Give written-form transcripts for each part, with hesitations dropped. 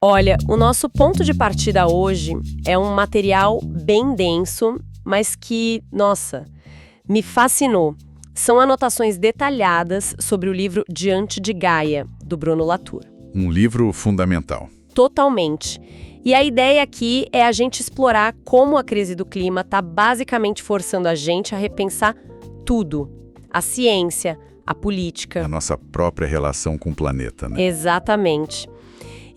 Olha, o nosso ponto de partida hoje é um material bem denso, mas que, nossa, me fascinou. São anotações detalhadas sobre o livro Diante de Gaia, do Bruno Latour. Um livro fundamental. Totalmente. E a ideia aqui é a gente explorar como a crise do clima está basicamente forçando a gente a repensar tudo. A ciência, a política. A nossa própria relação com o planeta, né? Exatamente.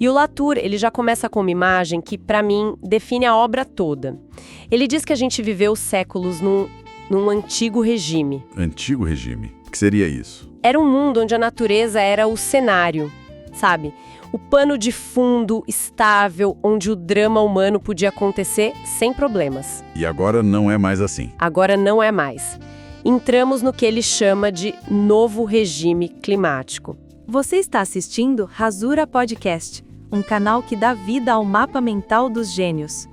E o Latour, ele já começa com uma imagem que, para mim, define a obra toda. Ele diz que a gente viveu séculos num antigo regime. Antigo regime. O que seria isso? Era um mundo onde a natureza era o cenário, sabe? O pano de fundo estável, onde o drama humano podia acontecer sem problemas. E agora não é mais assim. Agora não é mais. Entramos no que ele chama de novo regime climático. Você está assistindo Rasura Podcast, um canal que dá vida ao mapa mental dos gênios.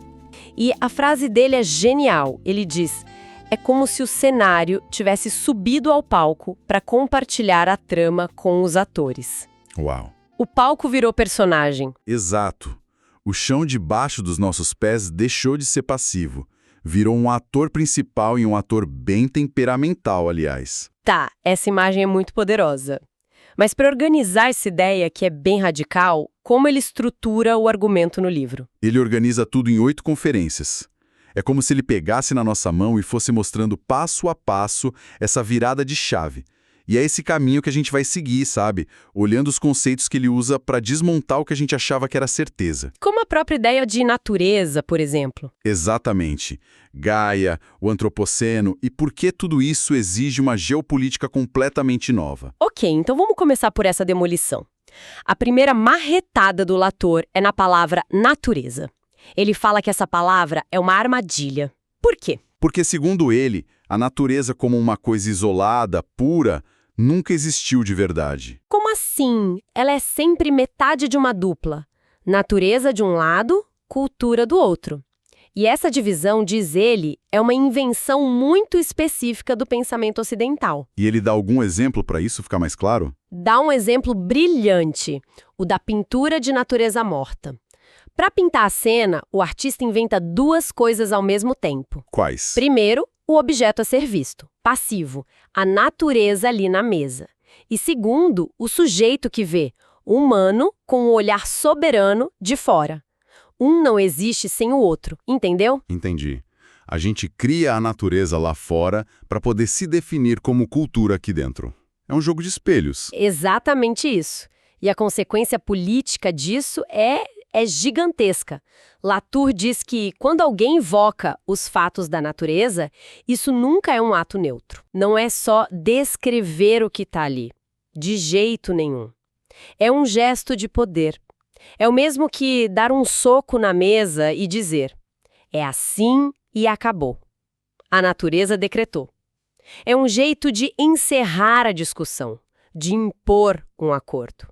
E a frase dele é genial. Ele diz: é como se o cenário tivesse subido ao palco para compartilhar a trama com os atores. Uau. O palco virou personagem. Exato. O chão debaixo dos nossos pés deixou de ser passivo. Virou um ator principal e um ator bem temperamental, aliás. Tá, essa imagem é muito poderosa. Mas para organizar essa ideia, que é bem radical, como ele estrutura o argumento no livro? Ele organiza tudo em 8 conferências. É como se ele pegasse na nossa mão e fosse mostrando passo a passo essa virada de chave. E é esse caminho que a gente vai seguir, sabe? Olhando os conceitos que ele usa para desmontar o que a gente achava que era certeza. Como a própria ideia de natureza, por exemplo. Exatamente. Gaia, o antropoceno e por que tudo isso exige uma geopolítica completamente nova. Ok, então vamos começar por essa demolição. A primeira marretada do Latour é na palavra natureza. Ele fala que essa palavra é uma armadilha. Por quê? Porque, segundo ele, a natureza como uma coisa isolada, pura, nunca existiu de verdade. Como assim? Ela é sempre metade de uma dupla. Natureza de um lado, cultura do outro. E essa divisão, diz ele, é uma invenção muito específica do pensamento ocidental. E ele dá algum exemplo para isso ficar mais claro? Dá um exemplo brilhante, o da pintura de natureza morta. Para pintar a cena, o artista inventa 2 coisas ao mesmo tempo. Quais? Primeiro, o objeto a ser visto, passivo, a natureza ali na mesa. E segundo, o sujeito que vê, o humano com o olhar soberano de fora. Um não existe sem o outro, entendeu? Entendi. A gente cria a natureza lá fora para poder se definir como cultura aqui dentro. É um jogo de espelhos. Exatamente isso. E a consequência política disso é gigantesca. Latour diz que quando alguém invoca os fatos da natureza, isso nunca é um ato neutro. Não é só descrever o que está ali. De jeito nenhum. É um gesto de poder. É o mesmo que dar um soco na mesa e dizer: é assim e acabou. A natureza decretou. É um jeito de encerrar a discussão, de impor um acordo.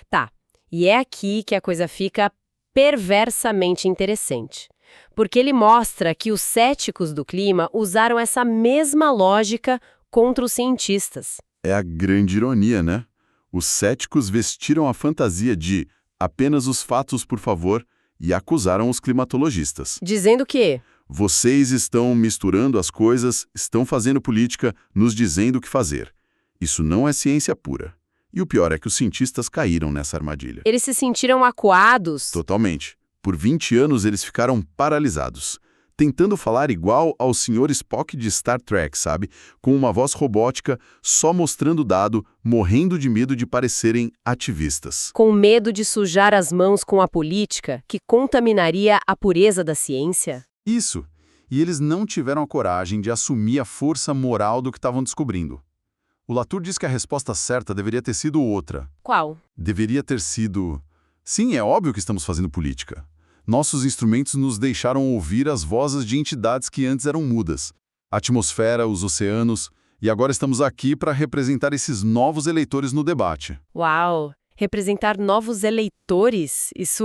Tá, e é aqui que a coisa fica perversamente interessante. Porque ele mostra que os céticos do clima usaram essa mesma lógica contra os cientistas. É a grande ironia, né? Os céticos vestiram a fantasia de apenas os fatos, por favor, e acusaram os climatologistas. Dizendo que vocês estão misturando as coisas, estão fazendo política, nos dizendo o que fazer. Isso não é ciência pura. E o pior é que os cientistas caíram nessa armadilha. eles se sentiram acuados. Totalmente. Por 20 anos eles ficaram paralisados, tentando falar igual ao Sr. Spock de Star Trek, sabe? Com uma voz robótica, só mostrando dado, morrendo de medo de parecerem ativistas. Com medo de sujar as mãos com a política, que contaminaria a pureza da ciência. Isso. E eles não tiveram a coragem de assumir a força moral do que estavam descobrindo. O Latour diz que a resposta certa deveria ter sido outra. Qual? Deveria ter sido: sim, é óbvio que estamos fazendo política. Nossos instrumentos nos deixaram ouvir as vozes de entidades que antes eram mudas. A atmosfera, os oceanos, e agora estamos aqui para representar esses novos eleitores no debate. Uau! Representar novos eleitores, isso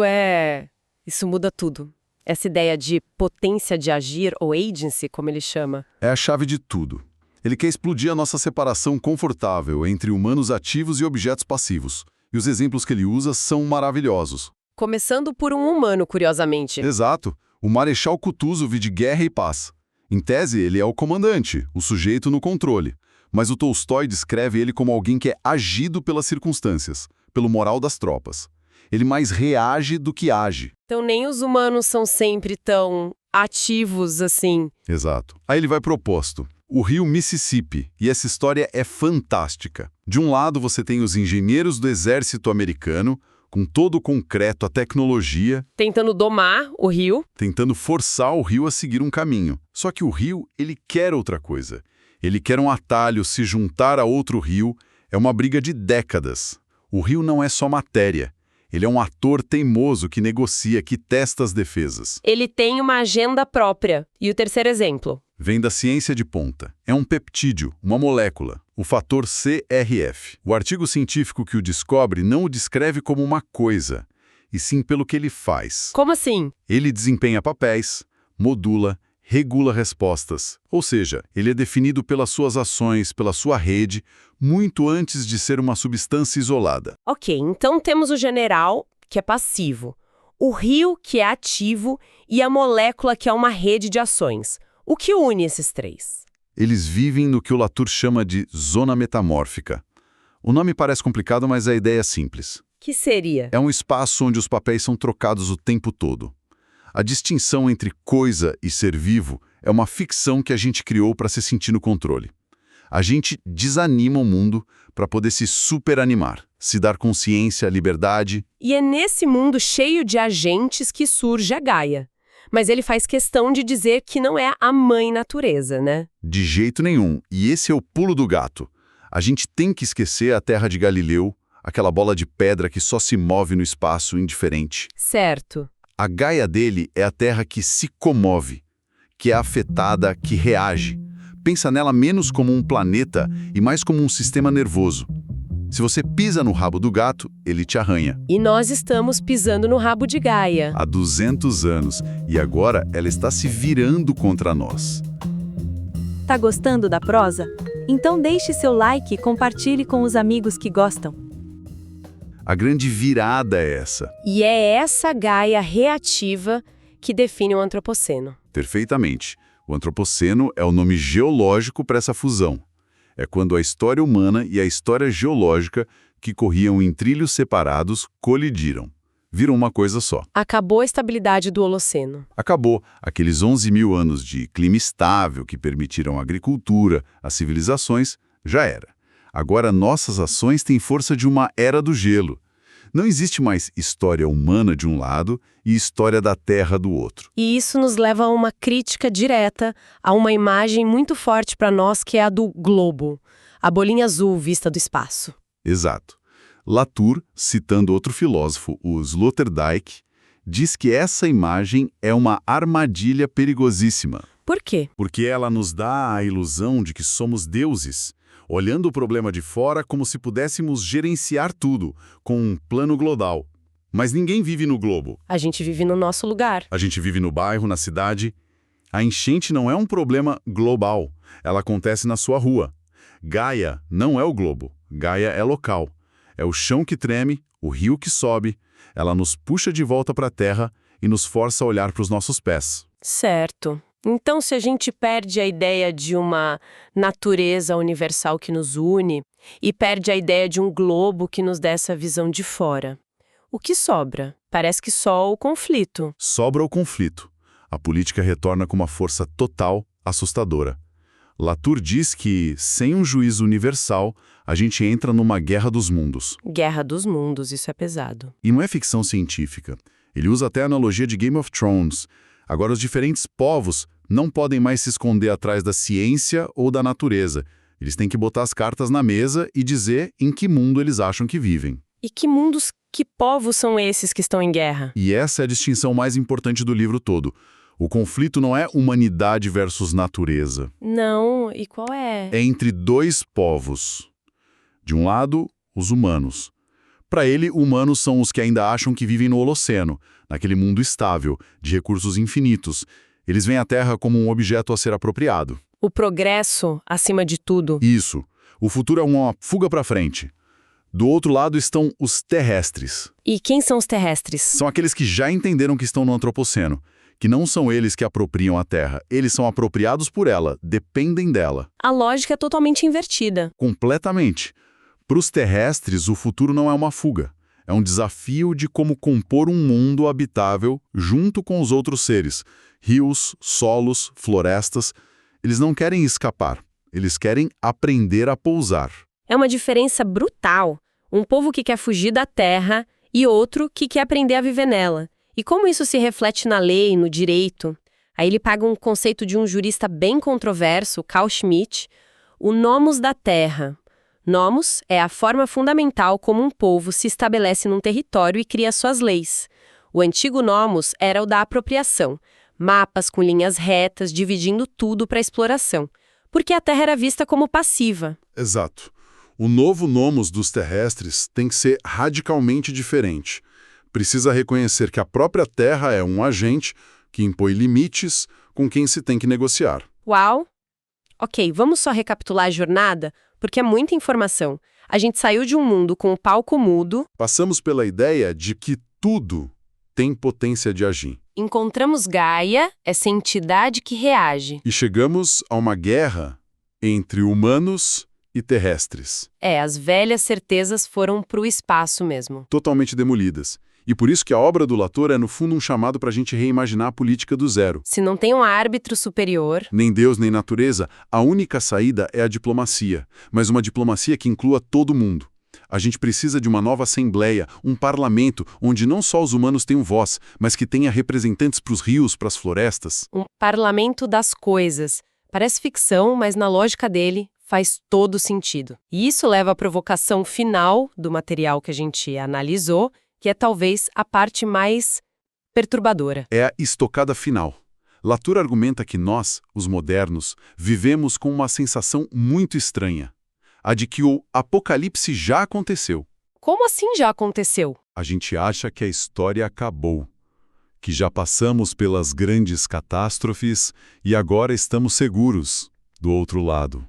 muda tudo. Essa ideia de potência de agir, ou agency, como ele chama. É a chave de tudo. Ele quer explodir a nossa separação confortável entre humanos ativos e objetos passivos. E os exemplos que ele usa são maravilhosos. Começando por um humano, curiosamente. Exato. O Marechal Kutuzov de Guerra e Paz. Em tese, ele é o comandante, o sujeito no controle. Mas o Tolstói descreve ele como alguém que é agido pelas circunstâncias, pelo moral das tropas. Ele mais reage do que age. Então nem os humanos são sempre tão ativos assim. Exato. Aí ele vai pro oposto. O rio Mississippi. E essa história é fantástica. De um lado você tem os engenheiros do exército americano, com todo o concreto, a tecnologia, Tentando domar o rio. tentando forçar o rio a seguir um caminho. Só que o rio, ele quer outra coisa. Ele quer um atalho, se juntar a outro rio. É uma briga de décadas. O rio não é só matéria. Ele é um ator teimoso que negocia, que testa as defesas. Ele tem uma agenda própria. E o terceiro exemplo? Vem da ciência de ponta. É um peptídeo, uma molécula, o fator CRF. O artigo científico que o descobre não o descreve como uma coisa, e sim pelo que ele faz. Como assim? Ele desempenha papéis, modula, regula respostas. Ou seja, ele é definido pelas suas ações, pela sua rede, muito antes de ser uma substância isolada. Ok, então temos o general, que é passivo, o rio, que é ativo, e a molécula, que é uma rede de ações. O que une esses três? Eles vivem no que o Latour chama de zona metamórfica. O nome parece complicado, mas a ideia é simples. Que seria? É um espaço onde os papéis são trocados o tempo todo. A distinção entre coisa e ser vivo é uma ficção que a gente criou para se sentir no controle. A gente desanima o mundo para poder se superanimar, se dar consciência, liberdade. E é nesse mundo cheio de agentes que surge a Gaia. Mas ele faz questão de dizer que não é a mãe natureza, né? De jeito nenhum. E esse é o pulo do gato. A gente tem que esquecer a Terra de Galileu, aquela bola de pedra que só se move no espaço indiferente. Certo. A Gaia dele é a Terra que se comove, que é afetada, que reage. Pensa nela menos como um planeta e mais como um sistema nervoso. Se você pisa no rabo do gato, ele te arranha. E nós estamos pisando no rabo de Gaia. Há 200 anos, e agora ela está se virando contra nós. Tá gostando da prosa? Então deixe seu like e compartilhe com os amigos que gostam. A grande virada é essa. E é essa Gaia reativa que define o antropoceno. Perfeitamente. O antropoceno é o nome geológico para essa fusão. É quando a história humana e a história geológica, que corriam em trilhos separados, colidiram. Viram uma coisa só. Acabou a estabilidade do Holoceno. Acabou. Aqueles 11 mil anos de clima estável que permitiram a agricultura, as civilizações, já era. Agora nossas ações têm força de uma era do gelo. Não existe mais história humana de um lado e história da Terra do outro. E isso nos leva a uma crítica direta, a uma imagem muito forte para nós que é a do globo, a bolinha azul vista do espaço. Exato. Latour, citando outro filósofo, o Sloterdijk, diz que essa imagem é uma armadilha perigosíssima. Por quê? Porque ela nos dá a ilusão de que somos deuses, olhando o problema de fora como se pudéssemos gerenciar tudo, com um plano global. Mas ninguém vive no globo. A gente vive no nosso lugar. A gente vive no bairro, na cidade. A enchente não é um problema global. Ela acontece na sua rua. Gaia não é o globo. Gaia é local. É o chão que treme, o rio que sobe. Ela nos puxa de volta para a terra e nos força a olhar para os nossos pés. Certo. Então, se a gente perde a ideia de uma natureza universal que nos une e perde a ideia de um globo que nos dá essa visão de fora, o que sobra? Parece que só o conflito. Sobra o conflito. A política retorna com uma força total, assustadora. Latour diz que, sem um juízo universal, a gente entra numa guerra dos mundos. Guerra dos mundos, isso é pesado. E não é ficção científica. Ele usa até a analogia de Game of Thrones. Agora, os diferentes povos não podem mais se esconder atrás da ciência ou da natureza. Eles têm que botar as cartas na mesa e dizer em que mundo eles acham que vivem. E que mundos, que povos são esses que estão em guerra? E essa é a distinção mais importante do livro todo. O conflito não é humanidade versus natureza. Não, e qual é? É entre dois povos. De um lado, os humanos. Para ele, humanos são os que ainda acham que vivem no Holoceno, naquele mundo estável, de recursos infinitos. Eles veem a Terra como um objeto a ser apropriado. O progresso, acima de tudo. Isso. O futuro é uma fuga para frente. Do outro lado estão os terrestres. E quem são os terrestres? São aqueles que já entenderam que estão no antropoceno, que não são eles que apropriam a Terra, eles são apropriados por ela, dependem dela. A lógica é totalmente invertida. Completamente. Para os terrestres, o futuro não é uma fuga. É um desafio de como compor um mundo habitável junto com os outros seres. Rios, solos, florestas. Eles não querem escapar. Eles querem aprender a pousar. É uma diferença brutal. Um povo que quer fugir da terra e outro que quer aprender a viver nela. E como isso se reflete na lei, no direito? Aí ele paga um conceito de um jurista bem controverso, Carl Schmitt, o nomos da terra. Nomos é a forma fundamental como um povo se estabelece num território e cria suas leis. O antigo nomos era o da apropriação, mapas com linhas retas dividindo tudo para exploração, porque a terra era vista como passiva. Exato. O novo nomos dos terrestres tem que ser radicalmente diferente. Precisa reconhecer que a própria terra é um agente que impõe limites com quem se tem que negociar. Uau! Ok, vamos só recapitular a jornada, porque é muita informação. A gente saiu de um mundo com o palco mudo. Passamos pela ideia de que tudo tem potência de agir. Encontramos Gaia, essa entidade que reage. E chegamos a uma guerra entre humanos e terrestres. As velhas certezas foram para o espaço mesmo. Totalmente demolidas. E por isso que a obra do Latour é, no fundo, um chamado para a gente reimaginar a política do zero. Se não tem um árbitro superior... Nem Deus, nem natureza, a única saída é a diplomacia. Mas uma diplomacia que inclua todo mundo. A gente precisa de uma nova assembleia, um parlamento, onde não só os humanos tenham voz, mas que tenha representantes para os rios, para as florestas. Um parlamento das coisas. Parece ficção, mas na lógica dele faz todo sentido. E isso leva à provocação final do material que a gente analisou, que é talvez a parte mais perturbadora. É a estocada final. Latour argumenta que nós, os modernos, vivemos com uma sensação muito estranha. A de que o apocalipse já aconteceu. Como assim já aconteceu? A gente acha que a história acabou, que já passamos pelas grandes catástrofes e agora estamos seguros do outro lado.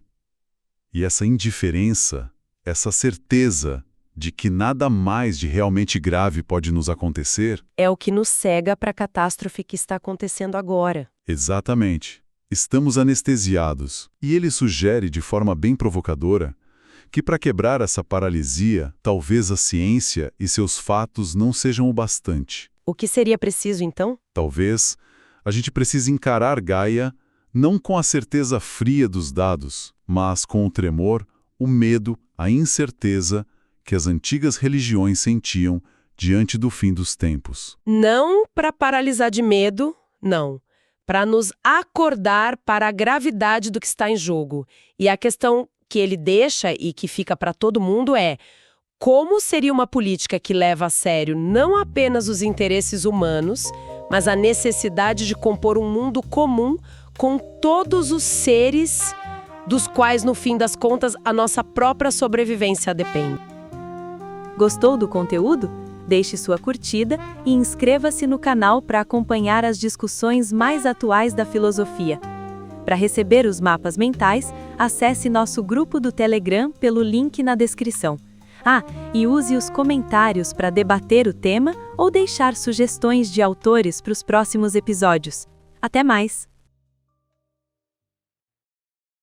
E essa indiferença, essa certeza de que nada mais de realmente grave pode nos acontecer... É o que nos cega para a catástrofe que está acontecendo agora. Exatamente. Estamos anestesiados. E ele sugere, de forma bem provocadora, que para quebrar essa paralisia, talvez a ciência e seus fatos não sejam o bastante. O que seria preciso, então? Talvez a gente precise encarar Gaia não com a certeza fria dos dados, mas com o tremor, o medo, a incerteza que as antigas religiões sentiam diante do fim dos tempos. Não para paralisar de medo, não. Para nos acordar para a gravidade do que está em jogo. E a questão que ele deixa e que fica para todo mundo é: como seria uma política que leva a sério não apenas os interesses humanos, mas a necessidade de compor um mundo comum com todos os seres dos quais, no fim das contas, a nossa própria sobrevivência depende. Gostou do conteúdo? Deixe sua curtida e inscreva-se no canal para acompanhar as discussões mais atuais da filosofia. Para receber os mapas mentais, acesse nosso grupo do Telegram pelo link na descrição. E use os comentários para debater o tema ou deixar sugestões de autores para os próximos episódios. Até mais!